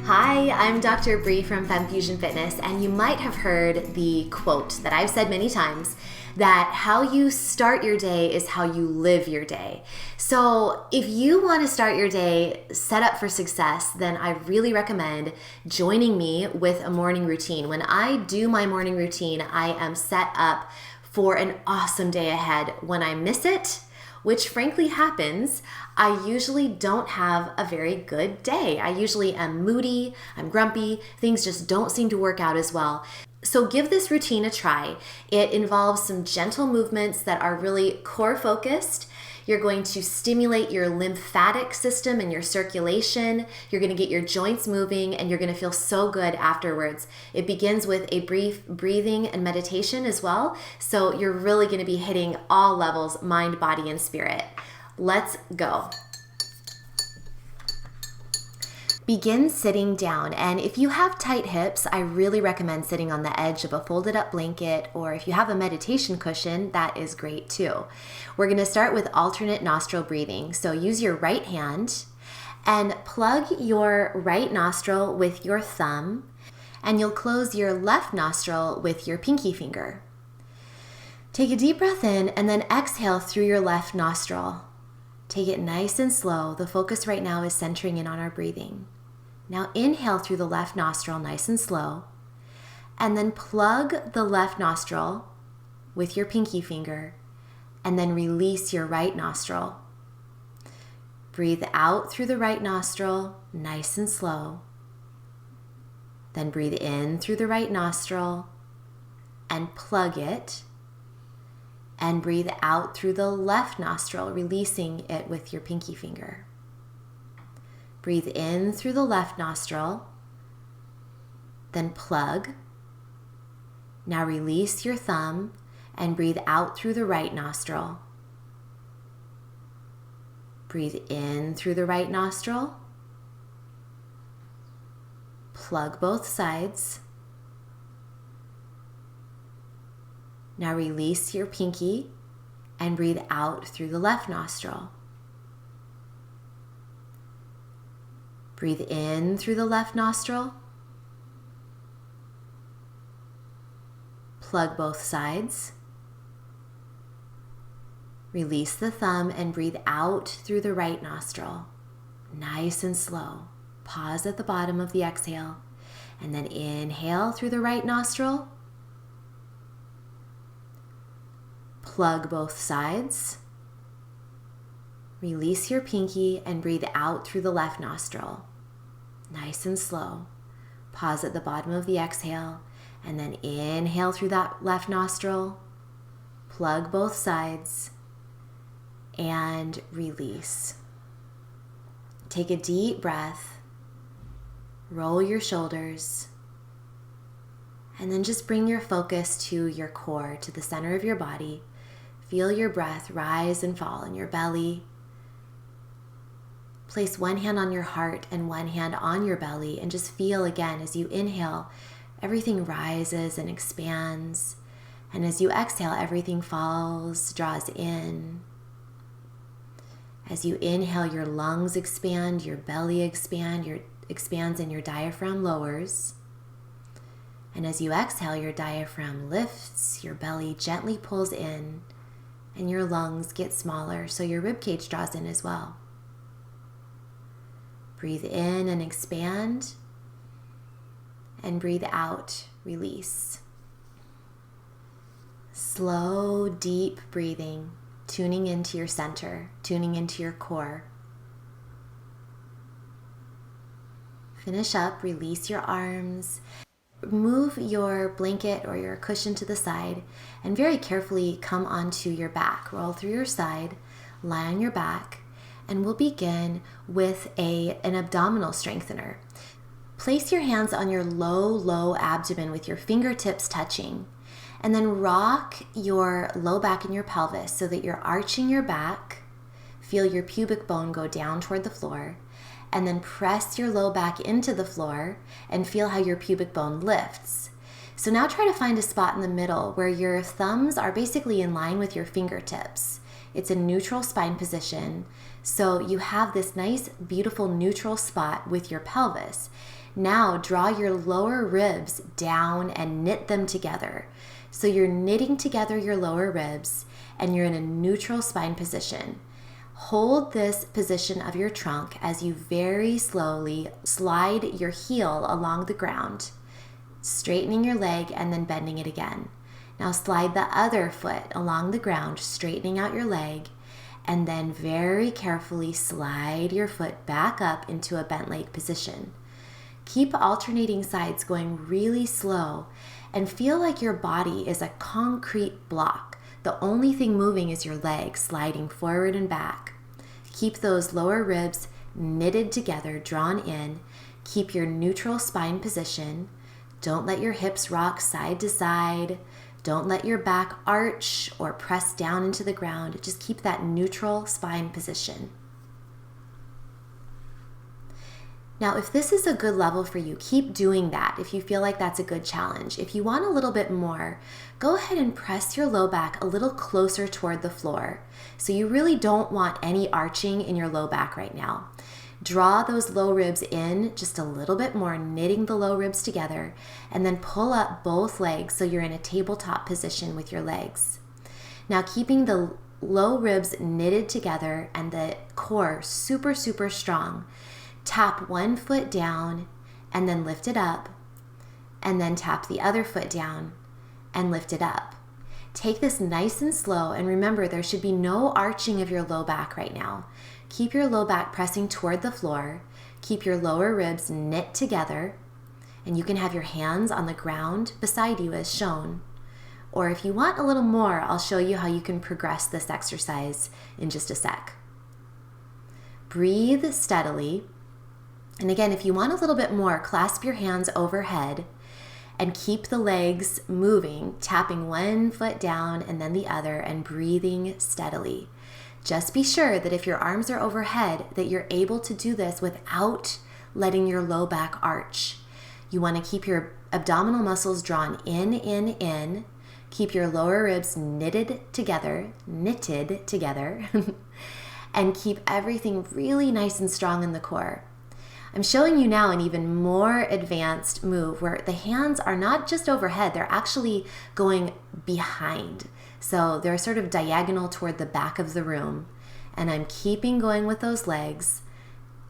Hi, I'm Dr. Bree from FemFusion Fitness, and you might have heard the quote that I've said many times, that how you start your day is how you live your day. So if you want to start your day set up for success, then I really recommend joining me with a morning routine. When I do my morning routine, I am set up for an awesome day ahead. When I miss it, which frankly happens, I usually don't have a very good day. I usually am moody, I'm grumpy, things just don't seem to work out as well. So give this routine a try. It involves some gentle movements that are really core focused. You're going to stimulate your lymphatic system and your circulation. You're going to get your joints moving, and you're going to feel so good afterwards. It begins with a brief breathing and meditation as well. So you're really going to be hitting all levels, mind, body, and spirit. Let's go. Begin sitting down, and if you have tight hips, I really recommend sitting on the edge of a folded up blanket, or if you have a meditation cushion, that is great too. We're going to start with alternate nostril breathing. So use your right hand and plug your right nostril with your thumb, and you'll close your left nostril with your pinky finger. Take a deep breath in and then exhale through your left nostril. Take it nice and slow. The focus right now is centering in on our breathing. Now inhale through the left nostril nice and slow, and then plug the left nostril with your pinky finger, and then release your right nostril. Breathe out through the right nostril nice and slow. Then breathe in through the right nostril and plug it, and breathe out through the left nostril, releasing it with your pinky finger. Breathe in through the left nostril, then plug. Now release your thumb and breathe out through the right nostril. Breathe in through the right nostril. Plug both sides. Now release your pinky and breathe out through the left nostril. Breathe in through the left nostril. Plug both sides. Release the thumb and breathe out through the right nostril. Nice and slow. Pause at the bottom of the exhale, and then inhale through the right nostril. Plug both sides. Release your pinky and breathe out through the left nostril. Nice and slow. Pause at the bottom of the exhale, and then inhale through that left nostril. Plug both sides and release. Take a deep breath. Roll your shoulders, and then just bring your focus to your core, to the center of your body. Feel your breath rise and fall in your belly. Place one hand on your heart and one hand on your belly, and just feel again as you inhale, everything rises and expands. And as you exhale, everything falls, draws in. As you inhale, your lungs expand, your belly expands, and your diaphragm lowers. And as you exhale, your diaphragm lifts, your belly gently pulls in, and your lungs get smaller, so your ribcage draws in as well. Breathe in and expand, and breathe out, release. Slow, deep breathing, tuning into your center, tuning into your core. Finish up, release your arms. Move your blanket or your cushion to the side, and very carefully come onto your back. Roll through your side, lie on your back, and we'll begin with an abdominal strengthener. Place your hands on your low abdomen with your fingertips touching, and then rock your low back and your pelvis so that you're arching your back. Feel your pubic bone go down toward the floor, and then press your low back into the floor and feel how your pubic bone lifts. So now try to find a spot in the middle where your thumbs are basically in line with your fingertips. It's a neutral spine position, so you have this nice, beautiful neutral spot with your pelvis. Now draw your lower ribs down and knit them together. So you're knitting together your lower ribs and you're in a neutral spine position. Hold this position of your trunk as you very slowly slide your heel along the ground, straightening your leg and then bending it again. Now slide the other foot along the ground, straightening out your leg, and then very carefully slide your foot back up into a bent leg position. Keep alternating sides going really slow and feel like your body is a concrete block. The only thing moving is your leg sliding forward and back. Keep those lower ribs knitted together, drawn in. Keep your neutral spine position. Don't let your hips rock side to side. Don't let your back arch or press down into the ground. Just keep that neutral spine position. Now, if this is a good level for you, keep doing that if you feel like that's a good challenge. If you want a little bit more, go ahead and press your low back a little closer toward the floor. So you really don't want any arching in your low back right now. Draw those low ribs in just a little bit more, knitting the low ribs together, and then pull up both legs so you're in a tabletop position with your legs. Now, keeping the low ribs knitted together and the core super, super strong, tap one foot down and then lift it up, and then tap the other foot down and lift it up. Take this nice and slow, and remember there should be no arching of your low back right now. Keep your low back pressing toward the floor. Keep your lower ribs knit together, and you can have your hands on the ground beside you as shown. Or if you want a little more, I'll show you how you can progress this exercise in just a sec. Breathe steadily. And again, if you want a little bit more, clasp your hands overhead and keep the legs moving, tapping one foot down and then the other and breathing steadily. Just be sure that if your arms are overhead, that you're able to do this without letting your low back arch. You want to keep your abdominal muscles drawn in. Keep your lower ribs knitted together, and keep everything really nice and strong in the core. I'm showing you now an even more advanced move where the hands are not just overhead, they're actually going behind. So they're sort of diagonal toward the back of the room. And I'm keeping going with those legs,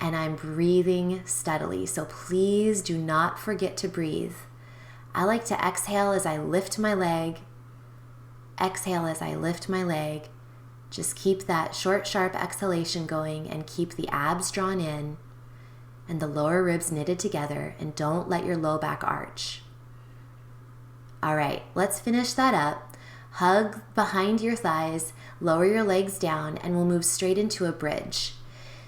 and I'm breathing steadily. So please do not forget to breathe. I like to exhale as I lift my leg. Exhale as I lift my leg. Just keep that short, sharp exhalation going and keep the abs drawn in and the lower ribs knitted together, and don't let your low back arch. All right, let's finish that up. Hug behind your thighs, lower your legs down, and we'll move straight into a bridge.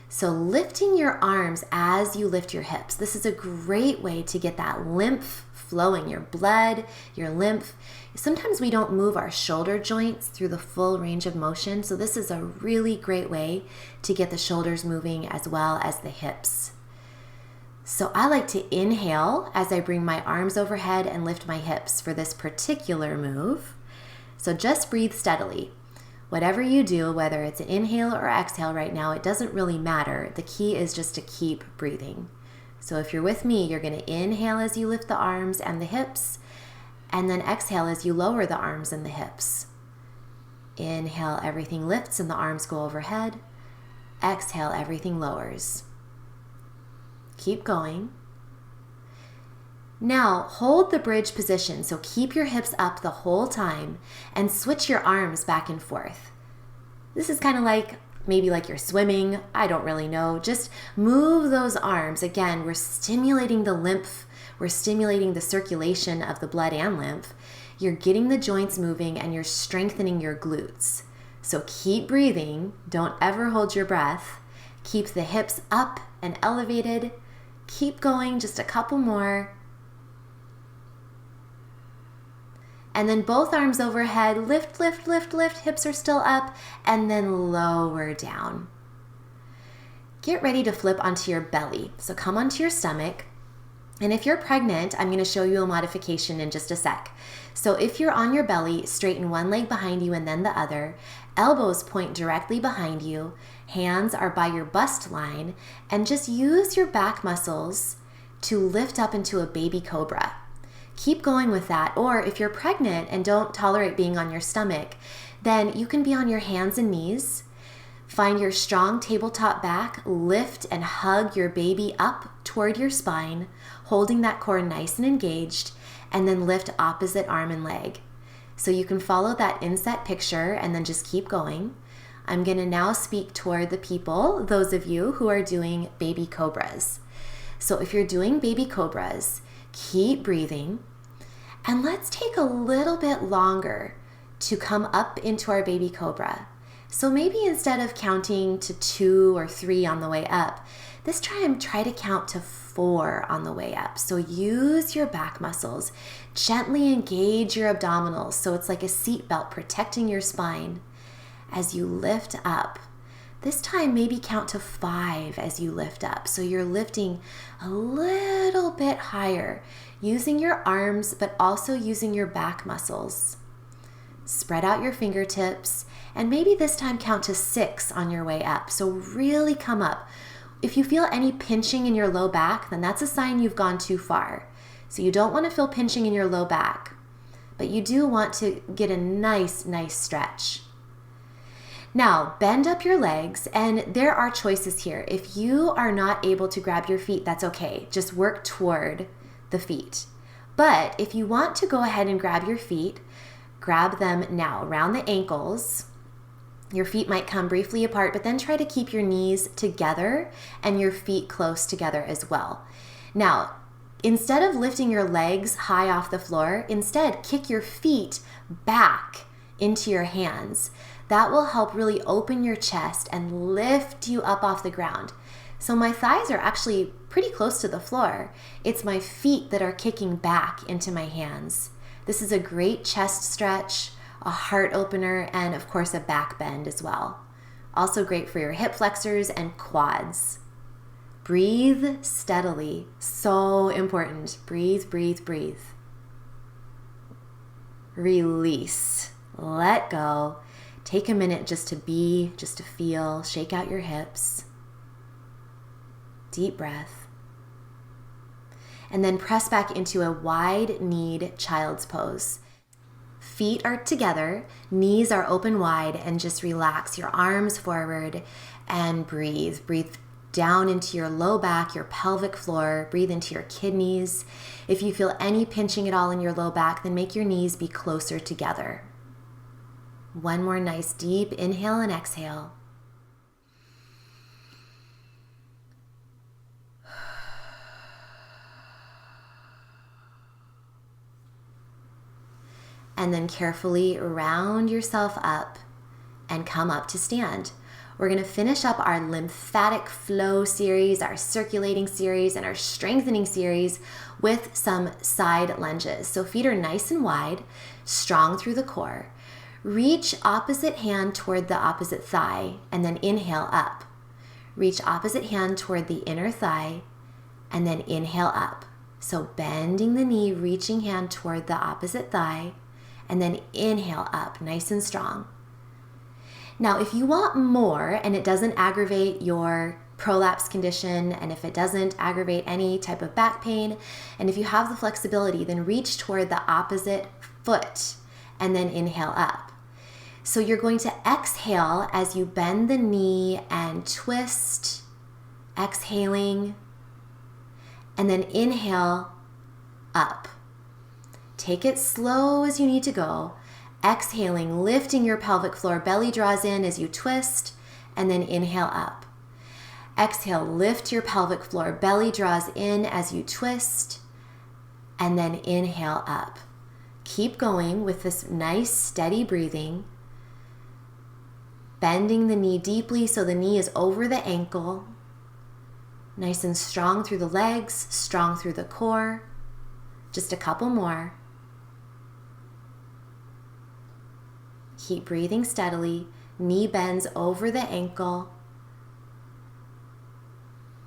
So lifting your arms as you lift your hips. This is a great way to get that lymph flowing, your blood, your lymph. Sometimes we don't move our shoulder joints through the full range of motion, so this is a really great way to get the shoulders moving as well as the hips. So I like to inhale as I bring my arms overhead and lift my hips for this particular move. So just breathe steadily. Whatever you do, whether it's an inhale or exhale right now, it doesn't really matter. The key is just to keep breathing. So if you're with me, you're going to inhale as you lift the arms and the hips, and then exhale as you lower the arms and the hips. Inhale, everything lifts and the arms go overhead. Exhale, everything lowers. Keep going. Now hold the bridge position, so keep your hips up the whole time and switch your arms back and forth. This is kind of like maybe like you're swimming, I don't really know. Just move those arms. Again, we're stimulating the lymph, we're stimulating the circulation of the blood and lymph. You're getting the joints moving and you're strengthening your glutes. So keep breathing, don't ever hold your breath. Keep the hips up and elevated. Keep going, just a couple more. And then both arms overhead, lift, lift, lift, lift, hips are still up, and then lower down. Get ready to flip onto your belly. So come onto your stomach. And if you're pregnant, I'm going to show you a modification in just a sec. So if you're on your belly, straighten one leg behind you and then the other. Elbows point directly behind you. Hands are by your bust line. And just use your back muscles to lift up into a baby cobra. Keep going with that. Or if you're pregnant and don't tolerate being on your stomach, then you can be on your hands and knees. Find your strong tabletop back, lift and hug your baby up toward your spine, holding that core nice and engaged, and then lift opposite arm and leg. So you can follow that inset picture and then just keep going. I'm going to now speak toward the people, those of you who are doing baby cobras. So if you're doing baby cobras, keep breathing, and let's take a little bit longer to come up into our baby cobra. So maybe instead of counting to 2 or 3 on the way up, this time try to count to 4 on the way up. So use your back muscles, gently engage your abdominals so it's like a seatbelt protecting your spine as you lift up. This time maybe count to 5 as you lift up. So you're lifting a little bit higher, using your arms but also using your back muscles. Spread out your fingertips, and maybe this time count to 6 on your way up. So really come up. If you feel any pinching in your low back, then that's a sign you've gone too far. So you don't want to feel pinching in your low back, but you do want to get a nice stretch. Now, bend up your legs, and there are choices here. If you are not able to grab your feet, that's okay. Just work toward the feet. But if you want to go ahead and grab your feet, grab them now around the ankles. Your feet might come briefly apart, but then try to keep your knees together and your feet close together as well. Now, instead of lifting your legs high off the floor, instead kick your feet back into your hands. That will help really open your chest and lift you up off the ground. So my thighs are actually pretty close to the floor. It's my feet that are kicking back into my hands. This is a great chest stretch, a heart opener, and of course a back bend as well. Also great for your hip flexors and quads. Breathe steadily. So important. Breathe, breathe, breathe. Release. Let go. Take a minute just to be, just to feel. Shake out your hips. Deep breath. And then press back into a wide-kneed child's pose. Feet are together, knees are open wide, and just relax your arms forward and breathe. Breathe down into your low back, your pelvic floor. Breathe into your kidneys. If you feel any pinching at all in your low back, then make your knees be closer together. One more nice deep inhale and exhale. And then carefully round yourself up and come up to stand. We're going to finish up our lymphatic flow series, our circulating series, and our strengthening series with some side lunges. So feet are nice and wide, strong through the core. Reach opposite hand toward the opposite thigh, and then inhale up. Reach opposite hand toward the inner thigh, and then inhale up. So bending the knee, reaching hand toward the opposite thigh, and then inhale up, nice and strong. Now, if you want more and it doesn't aggravate your prolapse condition, and if it doesn't aggravate any type of back pain, and if you have the flexibility, then reach toward the opposite foot and then inhale up. So you're going to exhale as you bend the knee and twist, exhaling, and then inhale up. Take it slow as you need to go. Exhaling, lifting your pelvic floor, belly draws in as you twist, and then inhale up. Exhale, lift your pelvic floor, belly draws in as you twist, and then inhale up. Keep going with this nice steady breathing. Bending the knee deeply so the knee is over the ankle. Nice and strong through the legs, strong through the core. Just a couple more. Keep breathing steadily. Knee bends over the ankle.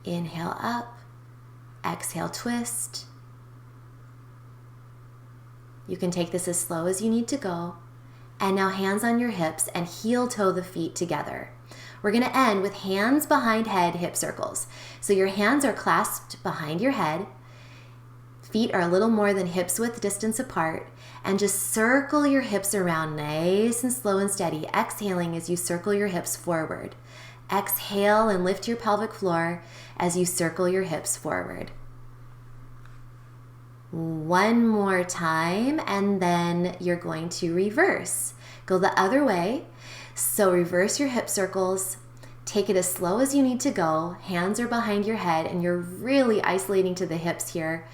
Inhale up. Exhale, twist. You can take this as slow as you need to go. And now hands on your hips and heel toe the feet together. We're going to end with hands behind head, hip circles. So your hands are clasped behind your head. Feet are a little more than hips width distance apart, and just circle your hips around nice and slow and steady, exhaling as you circle your hips forward. Exhale and lift your pelvic floor as you circle your hips forward. One more time, and then you're going to reverse. Go the other way. So reverse your hip circles. Take it as slow as you need to go. Hands are behind your head, and you're really isolating to the hips here.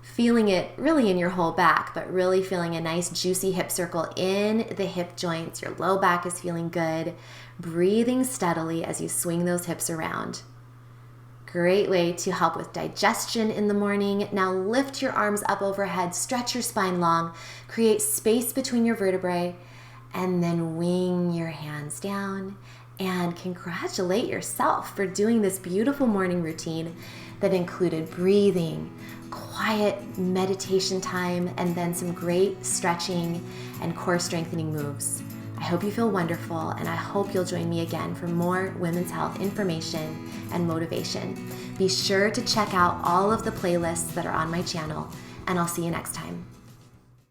Feeling it really in your whole back, but really feeling a nice juicy hip circle in the hip joints. Your low back is feeling good. Breathing steadily as you swing those hips around. Great way to help with digestion in the morning. Now lift your arms up overhead, stretch your spine long, create space between your vertebrae, and then wing your hands down. And congratulate yourself for doing this beautiful morning routine that included breathing, quiet meditation time, and then some great stretching and core strengthening moves. I hope you feel wonderful, and I hope you'll join me again for more women's health information and motivation. Be sure to check out all of the playlists that are on my channel, and I'll see you next time.